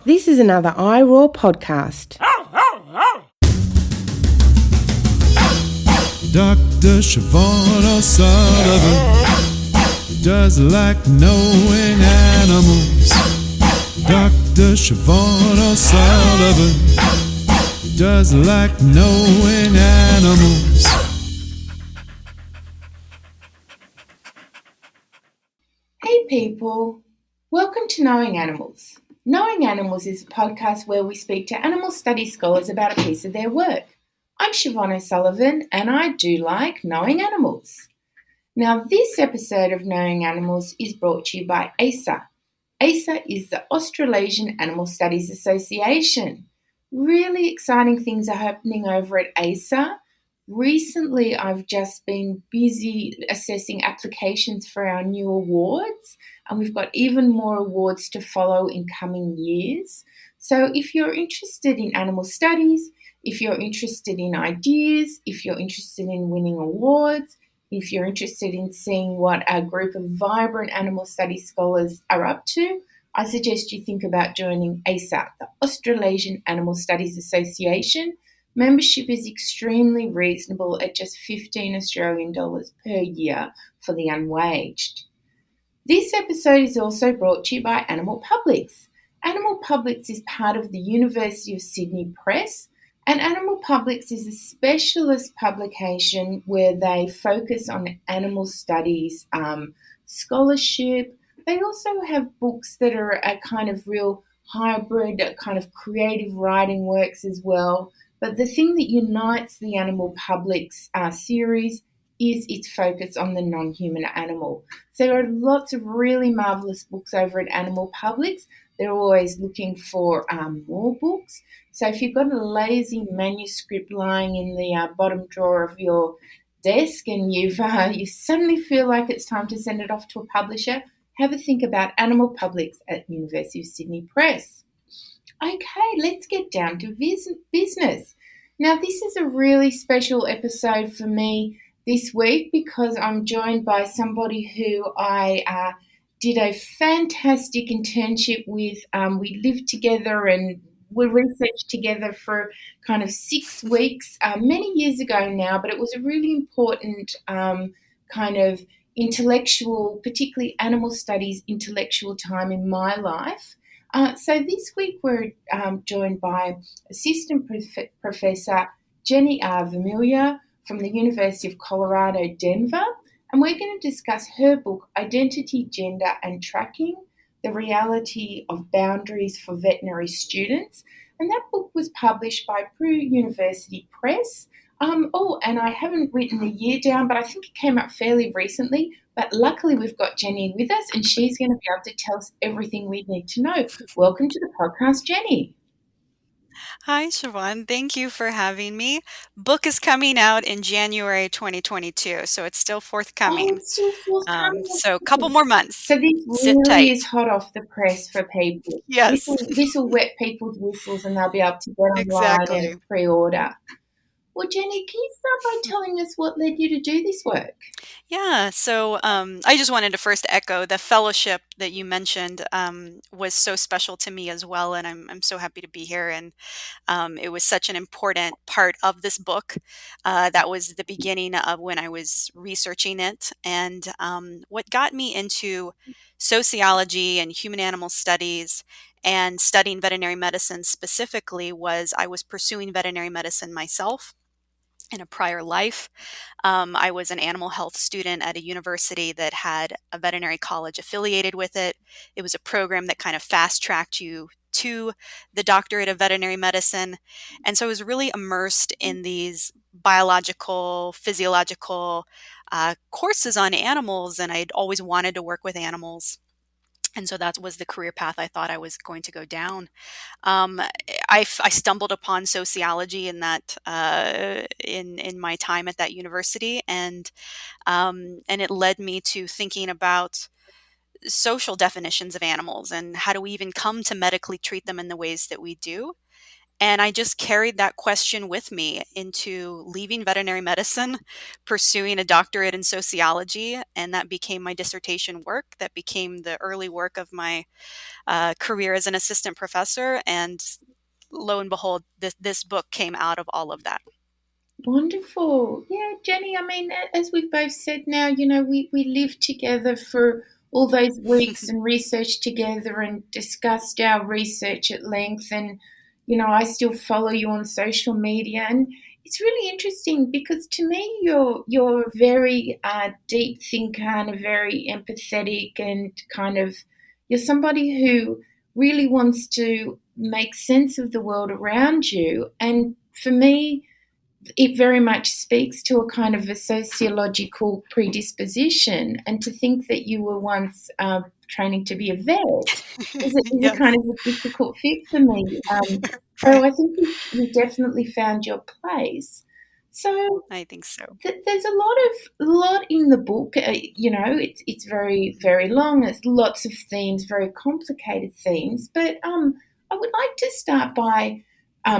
This is another iRaw podcast. Dr. Siobhan O'Sullivan does like knowing animals. Dr. Siobhan O'Sullivan does like knowing animals. Hey people, welcome to Knowing Animals. Knowing Animals is a podcast where we speak to animal studies scholars about a piece of their work. I'm Siobhan O'Sullivan and I do like knowing animals. Now this episode of Knowing Animals is brought to you by ASA. ASA is the Australasian Animal Studies Association. Really exciting things are happening over at ASA. Recently, I've just been busy assessing applications for our new awards, and we've got even more awards to follow in coming years. So if you're interested in animal studies, if you're interested in ideas, if you're interested in winning awards, if you're interested in seeing what a group of vibrant animal studies scholars are up to, I suggest you think about joining ASA, the Australasian Animal Studies Association. Membership is extremely reasonable at just $15 Australian per year for the unwaged. This episode is also brought to you by Animal Publics. Animal Publics is part of the University of Sydney Press, and Animal Publics is a specialist publication where they focus on animal studies, scholarship. They also have books that are a kind of real hybrid, kind of creative writing works as well. But the thing that unites the Animal Publics series is its focus on the non-human animal. So there are lots of really marvellous books over at Animal Publics. They're always looking for more books. So if you've got a lazy manuscript lying in the bottom drawer of your desk and you suddenly feel like it's time to send it off to a publisher, have a think about Animal Publics at University of Sydney Press. Okay, let's get down to business. Now, this is a really special episode for me this week because I'm joined by somebody who I did a fantastic internship with. We lived together and we researched together for kind of 6 weeks many years ago now, but it was a really important kind of intellectual, particularly animal studies intellectual time in my life. So this week we're joined by Assistant Professor Jenny Vermilya from the University of Colorado, Denver, and we're going to discuss her book, Identity, Gender and Tracking, The Reality of Boundaries for Veterinary Students. And that book was published by Purdue University Press. And I haven't written the year down, but I think it came out fairly recently. But luckily we've got Jenny with us and she's going to be able to tell us everything we need to know. Welcome to the podcast, Jenny. Hi, Siobhan. Thank you for having me. Book is coming out in January 2022, so it's still forthcoming. Oh, it's still forthcoming. So a couple more months. So this Sit really tight. is hot off the press for people. Yes. This will wet people's whistles and they'll be able to get online Exactly. and pre-order. Well, Jenny, can you start by telling us what led you to do this work? Yeah, so I just wanted to first echo the fellowship that you mentioned was so special to me as well, and I'm so happy to be here. And it was such an important part of this book. That was the beginning of when I was researching it, and what got me into sociology and human animal studies and studying veterinary medicine specifically was I was pursuing veterinary medicine myself in a prior life. I was an animal health student at a university that had a veterinary college affiliated with it. It was a program that kind of fast tracked you to the doctorate of veterinary medicine. And so I was really immersed in these biological, physiological courses on animals, and I'd always wanted to work with animals. And so that was the career path I thought I was going to go down. I stumbled upon sociology in that in my time at that university, and it led me to thinking about social definitions of animals and how do we even come to medically treat them in the ways that we do. And I just carried that question with me into leaving veterinary medicine, pursuing a doctorate in sociology, and that became my dissertation work. That became the early work of my career as an assistant professor. And lo and behold, this book came out of all of that. Wonderful. Yeah, Jenny, I mean, as we've both said now, we lived together for all those weeks and researched together and discussed our research at length. And, I still follow you on social media. And it's really interesting because to me, you're a very deep thinker and a very empathetic and kind of, you're somebody who really wants to make sense of the world around you. And for me, it very much speaks to a kind of a sociological predisposition, and to think that you were once training to be a vet is a kind Yes. of a difficult fit for me. So Right. I think you definitely found your place. So I think so. there's a lot in the book. It's very very long. It's lots of themes, very complicated themes. But I would like to start by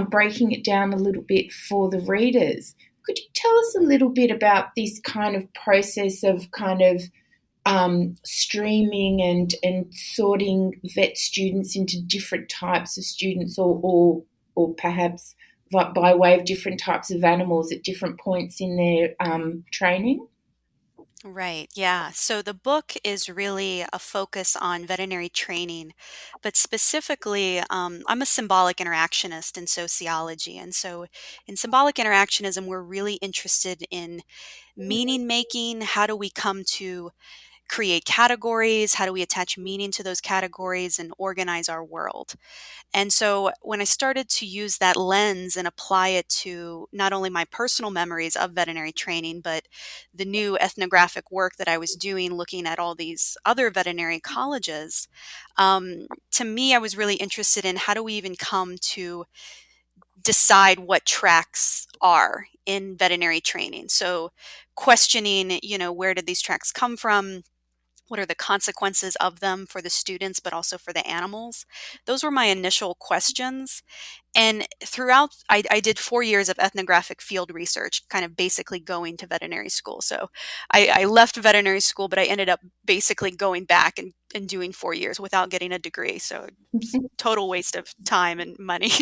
breaking it down a little bit for the readers. Could you tell us a little bit about this kind of process of kind of streaming and sorting vet students into different types of students, or perhaps by way of different types of animals at different points in their training? Right. Yeah. So the book is really a focus on veterinary training, but specifically, I'm a symbolic interactionist in sociology. And so in symbolic interactionism, we're really interested in meaning making. How do we come to create categories? How do we attach meaning to those categories and organize our world? And so when I started to use that lens and apply it to not only my personal memories of veterinary training, but the new ethnographic work that I was doing, looking at all these other veterinary colleges, to me, I was really interested in how do we even come to decide what tracks are in veterinary training. So questioning, where did these tracks come from? What are the consequences of them for the students, but also for the animals? Those were my initial questions. And throughout, I did 4 years of ethnographic field research, kind of basically going to veterinary school. So I left veterinary school, but I ended up basically going back and doing 4 years without getting a degree. So total waste of time and money,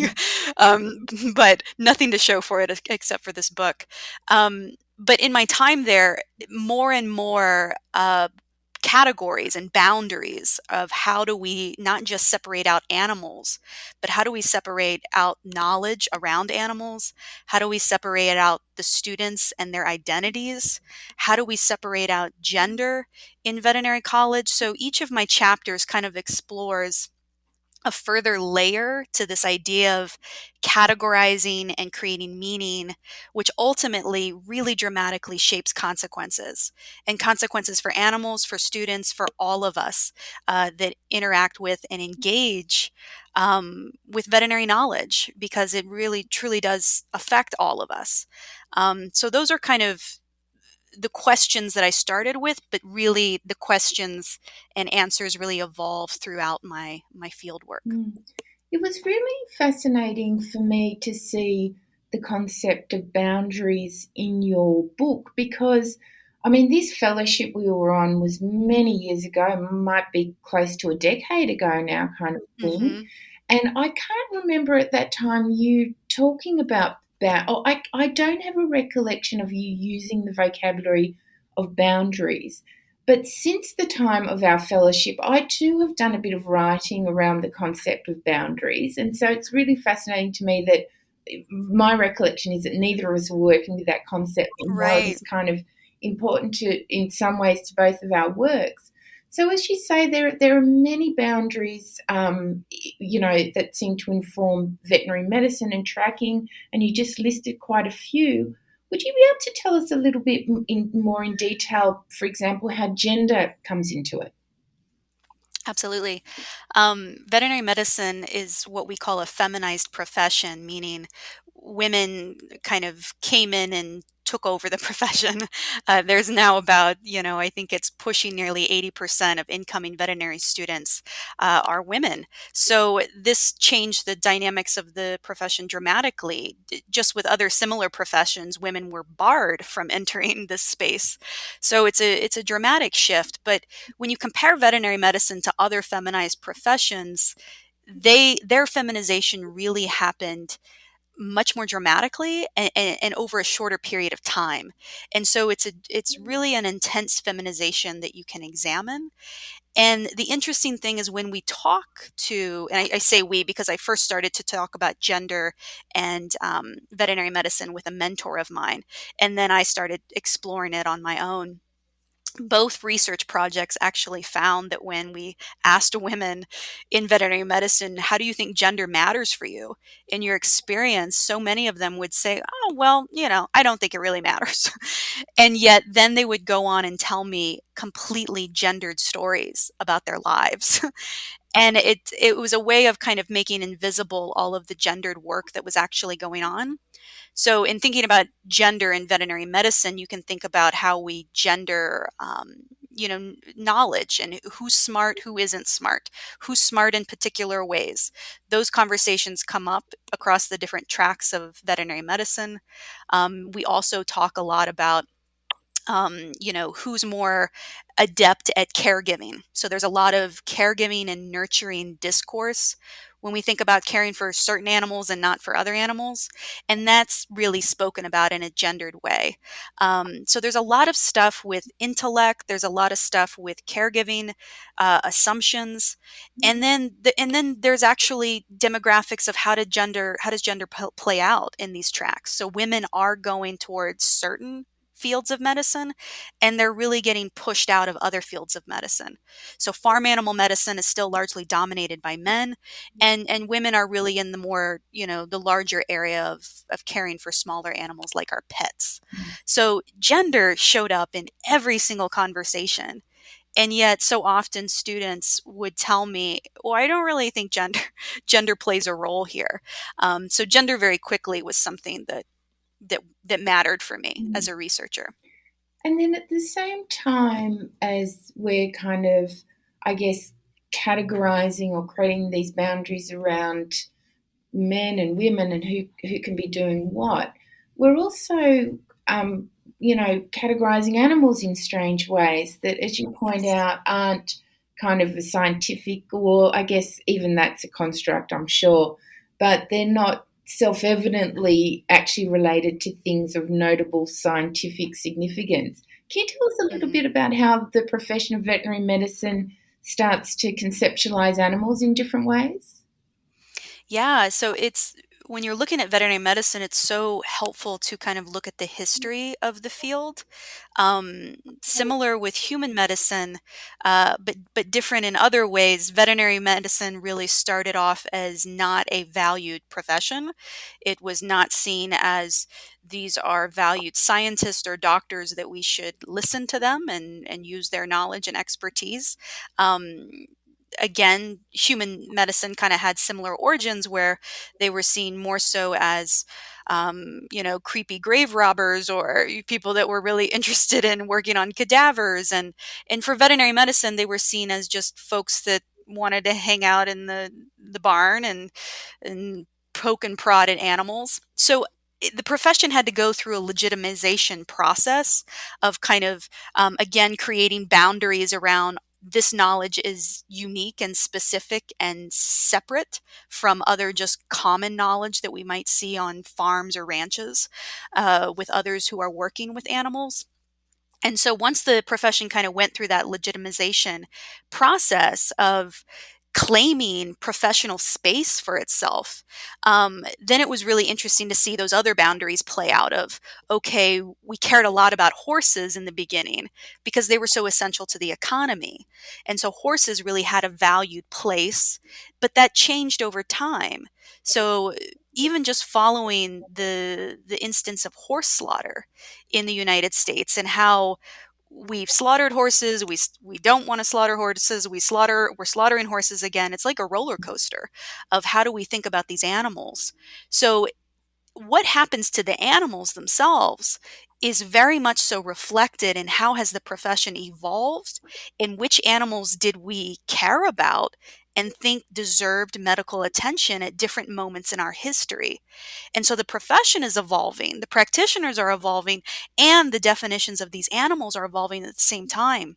um, but nothing to show for it except for this book. But in my time there, more and more categories and boundaries of how do we not just separate out animals, but how do we separate out knowledge around animals? How do we separate out the students and their identities? How do we separate out gender in veterinary college? So each of my chapters kind of explores a further layer to this idea of categorizing and creating meaning, which ultimately really dramatically shapes consequences, and consequences for animals, for students, for all of us that interact with and engage with veterinary knowledge, because it really truly does affect all of us. So those are kind of the questions that I started with, but really the questions and answers really evolve throughout my field work. Mm. It was really fascinating for me to see the concept of boundaries in your book because, I mean, this fellowship we were on was many years ago, might be close to a decade ago now, kind of thing. Hmm. And I can't remember at that time you talking about that. Oh, I don't have a recollection of you using the vocabulary of boundaries. But since the time of our fellowship, I too have done a bit of writing around the concept of boundaries. And so it's really fascinating to me that my recollection is that neither of us were working with that concept, and now it Right. is kind of important in some ways, to both of our works. So, as you say, there are many boundaries, that seem to inform veterinary medicine and tracking, and you just listed quite a few. Would you be able to tell us a little bit more in detail, for example, how gender comes into it? Absolutely. Veterinary medicine is what we call a feminized profession, meaning women kind of came in and took over the profession. There's now about, I think it's pushing nearly 80% of incoming veterinary students are women. So this changed the dynamics of the profession dramatically. Just with other similar professions, women were barred from entering this space. So it's a dramatic shift. But when you compare veterinary medicine to other feminized professions, their feminization really happened much more dramatically and over a shorter period of time. And so it's really an intense feminization that you can examine. And the interesting thing is when we talk to, and I say we because I first started to talk about gender and veterinary medicine with a mentor of mine, and then I started exploring it on my own. Both research projects actually found that when we asked women in veterinary medicine, how do you think gender matters for you in your experience? So many of them would say, oh, well, I don't think it really matters. And yet then they would go on and tell me completely gendered stories about their lives. And it was a way of kind of making invisible all of the gendered work that was actually going on. So, in thinking about gender in veterinary medicine, you can think about how we gender, knowledge and who's smart, who isn't smart, who's smart in particular ways. Those conversations come up across the different tracks of veterinary medicine. We also talk a lot about who's more adept at caregiving. So there's a lot of caregiving and nurturing discourse when we think about caring for certain animals and not for other animals. And that's really spoken about in a gendered way. So there's a lot of stuff with intellect. There's a lot of stuff with caregiving assumptions, and then there's actually demographics of how does gender play out in these tracks. So women are going towards certain fields of medicine, and they're really getting pushed out of other fields of medicine. So farm animal medicine is still largely dominated by men, and women are really in the more, the larger area of caring for smaller animals like our pets. So gender showed up in every single conversation. And yet so often students would tell me, well, I don't really think gender plays a role here. So gender very quickly was something that mattered for me as a researcher. And then at the same time as we're kind of, I guess, categorizing or creating these boundaries around men and women and who can be doing what, we're also, categorizing animals in strange ways that, as you point out, aren't kind of a scientific, or I guess even that's a construct, I'm sure, but they're not self-evidently actually related to things of notable scientific significance. Can you tell us a little bit about how the profession of veterinary medicine starts to conceptualize animals in different ways? Yeah, so it's when you're looking at veterinary medicine, it's so helpful to kind of look at the history of the field. Similar with human medicine, but different in other ways. Veterinary medicine really started off as not a valued profession. It was not seen as these are valued scientists or doctors that we should listen to them and use their knowledge and expertise. Um, Again, human medicine kind of had similar origins where they were seen more so as, creepy grave robbers or people that were really interested in working on cadavers. And for veterinary medicine, they were seen as just folks that wanted to hang out in the barn and poke and prod at animals. So the profession had to go through a legitimization process of kind of, again, creating boundaries around this knowledge is unique and specific and separate from other just common knowledge that we might see on farms or ranches with others who are working with animals. And so once the profession kind of went through that legitimization process of claiming professional space for itself, then it was really interesting to see those other boundaries play out of, okay, we cared a lot about horses in the beginning because they were so essential to the economy. And so horses really had a valued place, but that changed over time. So even just following the instance of horse slaughter in the United States and how we've slaughtered horses, we don't want to slaughter horses, we're slaughtering horses again. It's like a roller coaster of how do we think about these animals. So what happens to the animals themselves is very much so reflected in how has the profession evolved and which animals did we care about and think deserved medical attention at different moments in our history. And so the profession is evolving, the practitioners are evolving, and the definitions of these animals are evolving at the same time.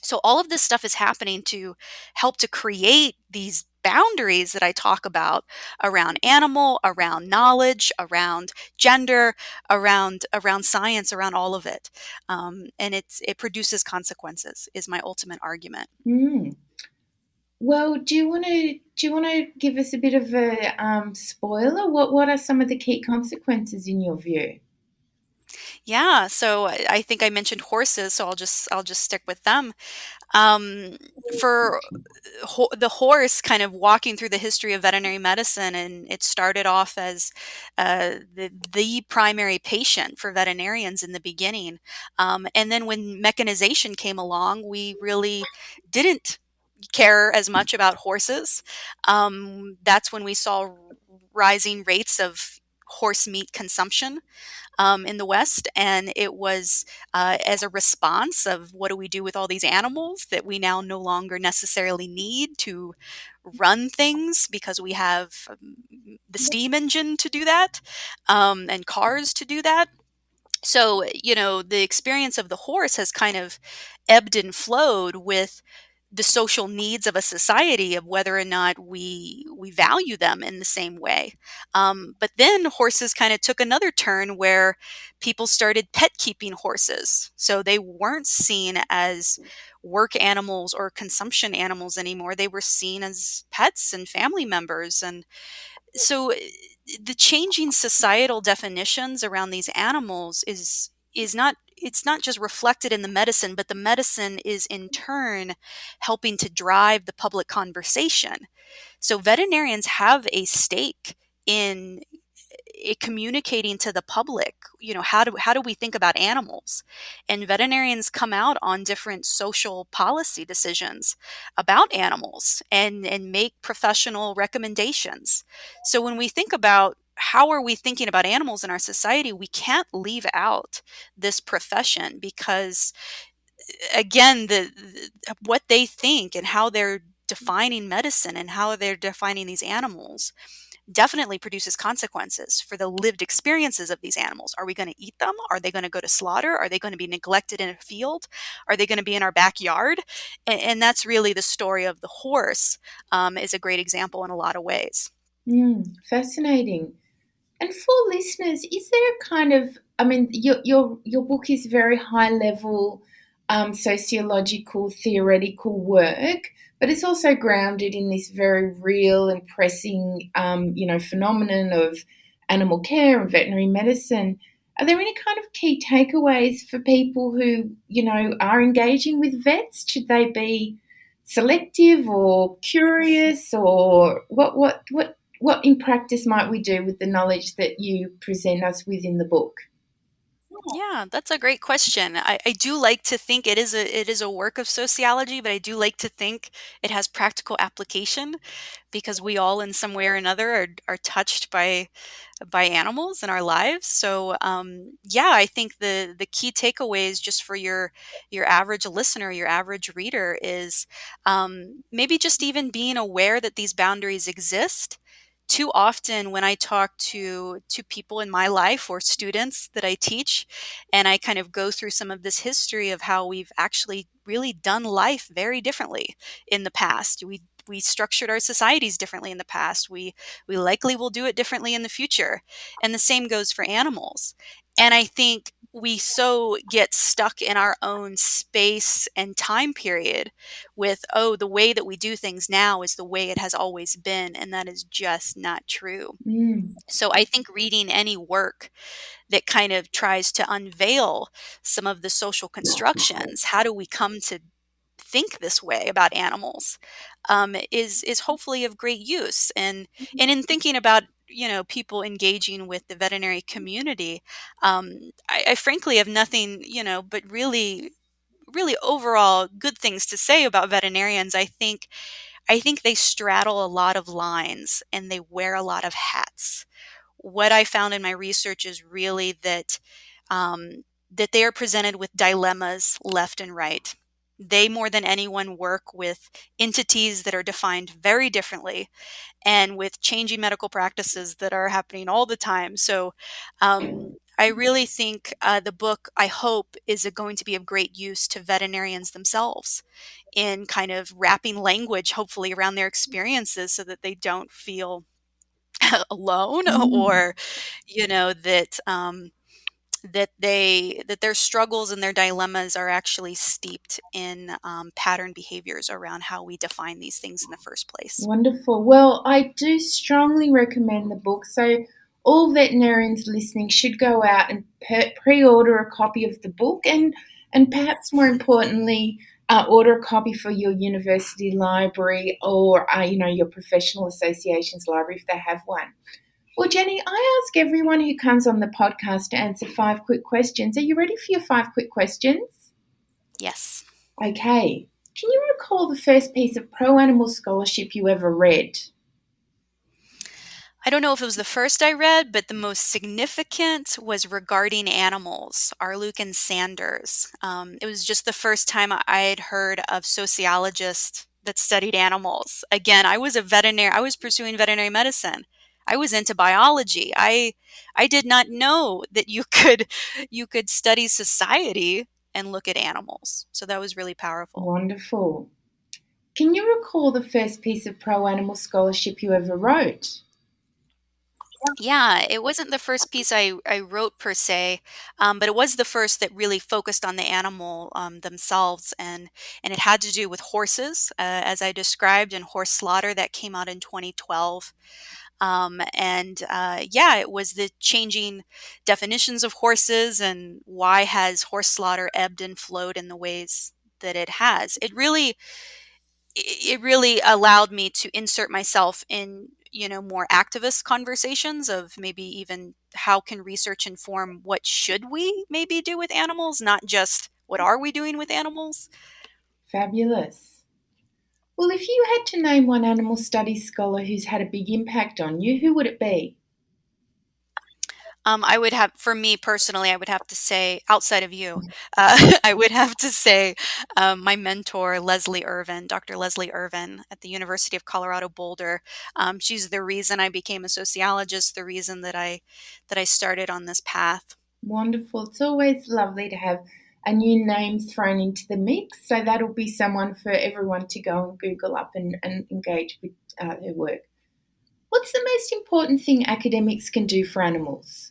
So all of this stuff is happening to help to create these boundaries that I talk about around animal, around knowledge, around gender, around science, around all of it. And it produces consequences is my ultimate argument. Mm. Well, do you want to give us a bit of a spoiler? What are some of the key consequences in your view? Yeah, so I think I mentioned horses, so I'll just stick with them. Um, for the horse kind of walking through the history of veterinary medicine, and it started off as the primary patient for veterinarians in the beginning. And then when mechanization came along, we really didn't care as much about horses. That's when we saw rising rates of horse meat consumption in the West, and it was as a response of what do we do with all these animals that we now no longer necessarily need to run things because we have the steam engine to do that and cars to do that. So, the experience of the horse has kind of ebbed and flowed with the social needs of a society of whether or not we value them in the same way. But then horses kind of took another turn where people started pet keeping horses. So they weren't seen as work animals or consumption animals anymore. They were seen as pets and family members. And so the changing societal definitions around these animals is not it's not just reflected in the medicine, but the medicine is in turn helping to drive the public conversation. So veterinarians have a stake in communicating to the public, how do we think about animals? And veterinarians come out on different social policy decisions about animals and make professional recommendations. So when we think about how are we thinking about animals in our society, we can't leave out this profession because again, what they think and how they're defining medicine and how they're defining these animals definitely produces consequences for the lived experiences of these animals. Are we going to eat them? Are they going to go to slaughter? Are they going to be neglected in a field? Are they going to be in our backyard? And that's really the story of the horse, is a great example in a lot of ways. Fascinating. And for listeners, is there a kind of, I mean, your book is very high level, sociological, theoretical work, but it's also grounded in this very real and pressing, phenomenon of animal care and veterinary medicine. Are there any kind of key takeaways for people who, are engaging with vets? Should they be selective or curious, or what in practice might we do with the knowledge that you present us with in the book? Yeah, that's a great question. I do like to think it is a work of sociology, but I do like to think it has practical application because we all in some way or another are touched by animals in our lives. So yeah, I think the key takeaways just for your average listener, your average reader is maybe just even being aware that these boundaries exist. Too often when I talk to people in my life or students that I teach, and I kind of go through some of this history of how we've actually really done life very differently in the past. We structured our societies differently in the past. We likely will do it differently in the future. And the same goes for animals. And I think we so get stuck in our own space and time period with, oh, the way that we do things now is the way it has always been. And that is just not true. Mm, So I think reading any work that kind of tries to unveil some of the social constructions, how do we come to think this way about animals, is hopefully of great use. And in thinking about people engaging with the veterinary community, I frankly have nothing but really overall good things to say about veterinarians. I think they straddle a lot of lines and they wear a lot of hats. What I found in my research is really that that they are presented with dilemmas left and right. They, more than anyone, work with entities that are defined very differently and with changing medical practices that are happening all the time. So I really think the book, I hope, is going to be of great use to veterinarians themselves in kind of wrapping language, hopefully, around their experiences so that they don't feel alone or, that their struggles and their dilemmas are actually steeped in pattern behaviors around how we define these things in the first place. Wonderful. Well, I do strongly recommend the book. So all veterinarians listening should go out and pre-order a copy of the book and perhaps more importantly, order a copy for your university library or, your professional association's library if they have one. Well, Jenny, I ask everyone who comes on the podcast to answer 5 quick questions. Are you ready for your 5 quick questions? Yes. Okay. Can you recall the first piece of pro-animal scholarship you ever read? I don't know if it was the first I read, but the most significant was regarding animals, Arluke and Sanders. It was just the first time I had heard of sociologists that studied animals. Again, I was pursuing veterinary medicine. I was into biology. I did not know that you could study society and look at animals. So that was really powerful. Wonderful. Can you recall the first piece of pro-animal scholarship you ever wrote? Yeah, it wasn't the first piece I wrote per se, but it was the first that really focused on the animal themselves, and it had to do with horses, as I described in horse slaughter that came out in 2012. It was the changing definitions of horses and why has horse slaughter ebbed and flowed in the ways that it has. It really allowed me to insert myself in more activist conversations of maybe even how can research inform what should we maybe do with animals, not just what are we doing with animals. Fabulous. Well, if you had to name one animal studies scholar who's had a big impact on you, who would it be? For me personally, I would have to say, outside of you, I would have to say my mentor, Dr. Leslie Irvin at the University of Colorado Boulder. She's the reason I became a sociologist, the reason that I started on this path. Wonderful. It's always lovely to have a new name thrown into the mix. So that'll be someone for everyone to go and Google up and engage with her work. What's the most important thing academics can do for animals?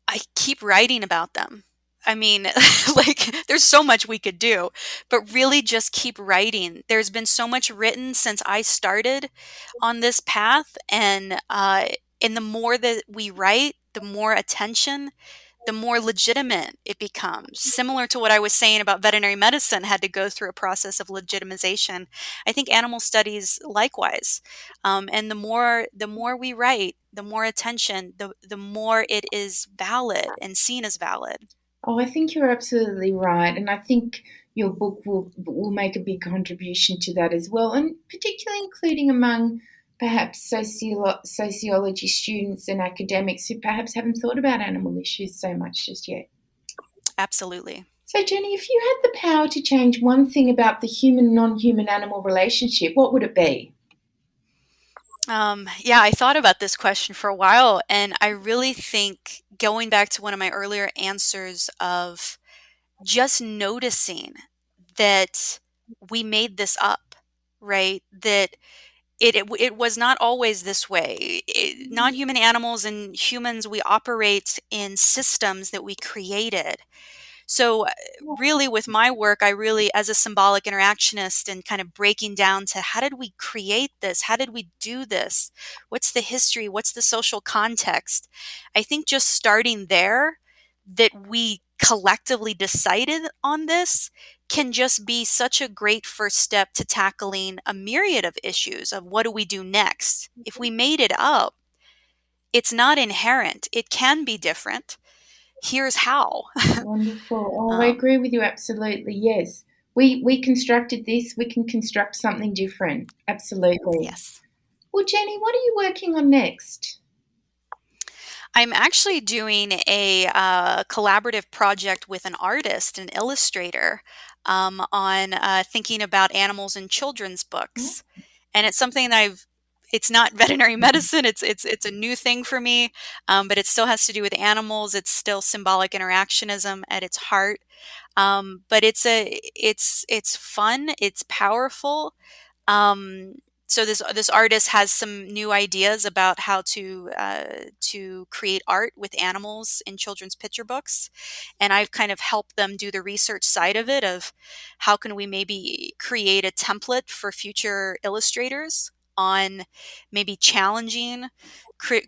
I keep writing about them. I mean, there's so much we could do, but really just keep writing. There's been so much written since I started on this path, and the more that we write, the more attention, the more legitimate it becomes. Similar to what I was saying about veterinary medicine had to go through a process of legitimization. I think animal studies likewise. And the more we write, the more attention, the more it is valid and seen as valid. Oh, I think you're absolutely right. And I think your book will make a big contribution to that as well, and particularly including among perhaps sociology students and academics who perhaps haven't thought about animal issues so much just yet. Absolutely. So, Jenny, if you had the power to change one thing about the human-non-human animal relationship, what would it be? I thought about this question for a while, and I really think going back to one of my earlier answers of just noticing that we made this up, right? That it was not always this way. Non-human animals and humans, we operate in systems that we created. So really with my work, I really, as a symbolic interactionist and kind of breaking down to how did we create this? How did we do this? What's the history? What's the social context? I think just starting there, that we collectively decided on this can just be such a great first step to tackling a myriad of issues of what do we do next? If we made it up, it's not inherent. It can be different. Here's how. Wonderful. Oh, I agree with you absolutely. Yes. We constructed this, we can construct something different. Absolutely. Yes. Well, Jenny, what are you working on next? I'm actually doing a collaborative project with an artist, an illustrator, on thinking about animals in children's Oh, books, and it's something that I've. It's not veterinary medicine. It's a new thing for me, but it still has to do with animals. It's still symbolic interactionism at its heart, but it's fun. It's powerful. Um, so this artist has some new ideas about how to create art with animals in children's picture books, and I've kind of helped them do the research side of it of how can we maybe create a template for future illustrators on maybe challenging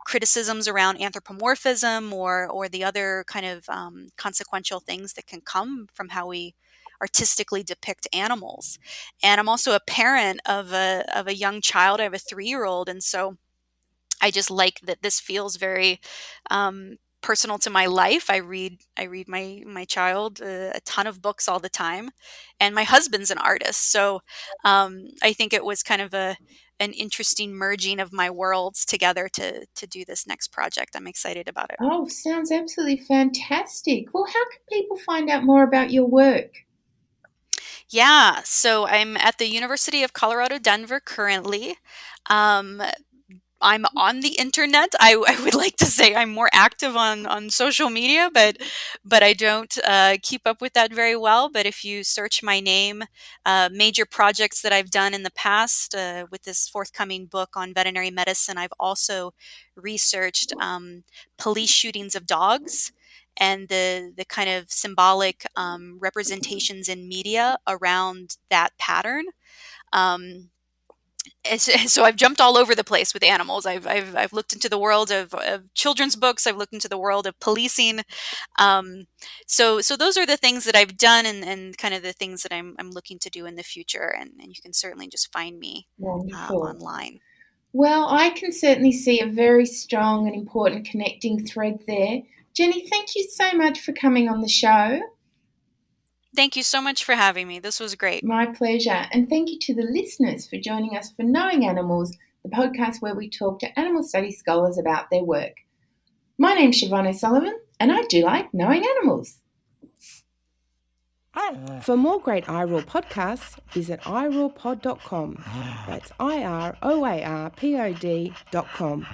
criticisms around anthropomorphism or the other kind of consequential things that can come from how we artistically depict animals. And I'm also a parent of a young child. I have a 3-year-old, and so I just like that this feels very personal to my life. I read my child a ton of books all the time, and my husband's an artist, so I think it was kind of an interesting merging of my worlds together to do this next project. I'm excited about it. oh, sounds absolutely fantastic. Well, how can people find out more about your work? Yeah, so I'm at the University of Colorado, Denver currently. Um, I'm on the internet. I would like to say I'm more active on social media, but I don't keep up with that very well. But if you search my name, major projects that I've done in the past with this forthcoming book on veterinary medicine, I've also researched police shootings of dogs and the kind of symbolic representations in media around that pattern. Um, so I've jumped all over the place with animals. I've looked into the world of children's books. I've looked into the world of policing. So those are the things that I've done, and kind of the things that I'm looking to do in the future. And you can certainly just find me Wonderful. online. Well, I can certainly see a very strong and important connecting thread there. Jenny, thank you so much for coming on the show. Thank you so much for having me. This was great. My pleasure. And thank you to the listeners for joining us for Knowing Animals, the podcast where we talk to animal studies scholars about their work. My name's Siobhan O'Sullivan, and I do like knowing animals. For more great iRaw podcasts, visit irawpod.com. That's IROARPOD.com.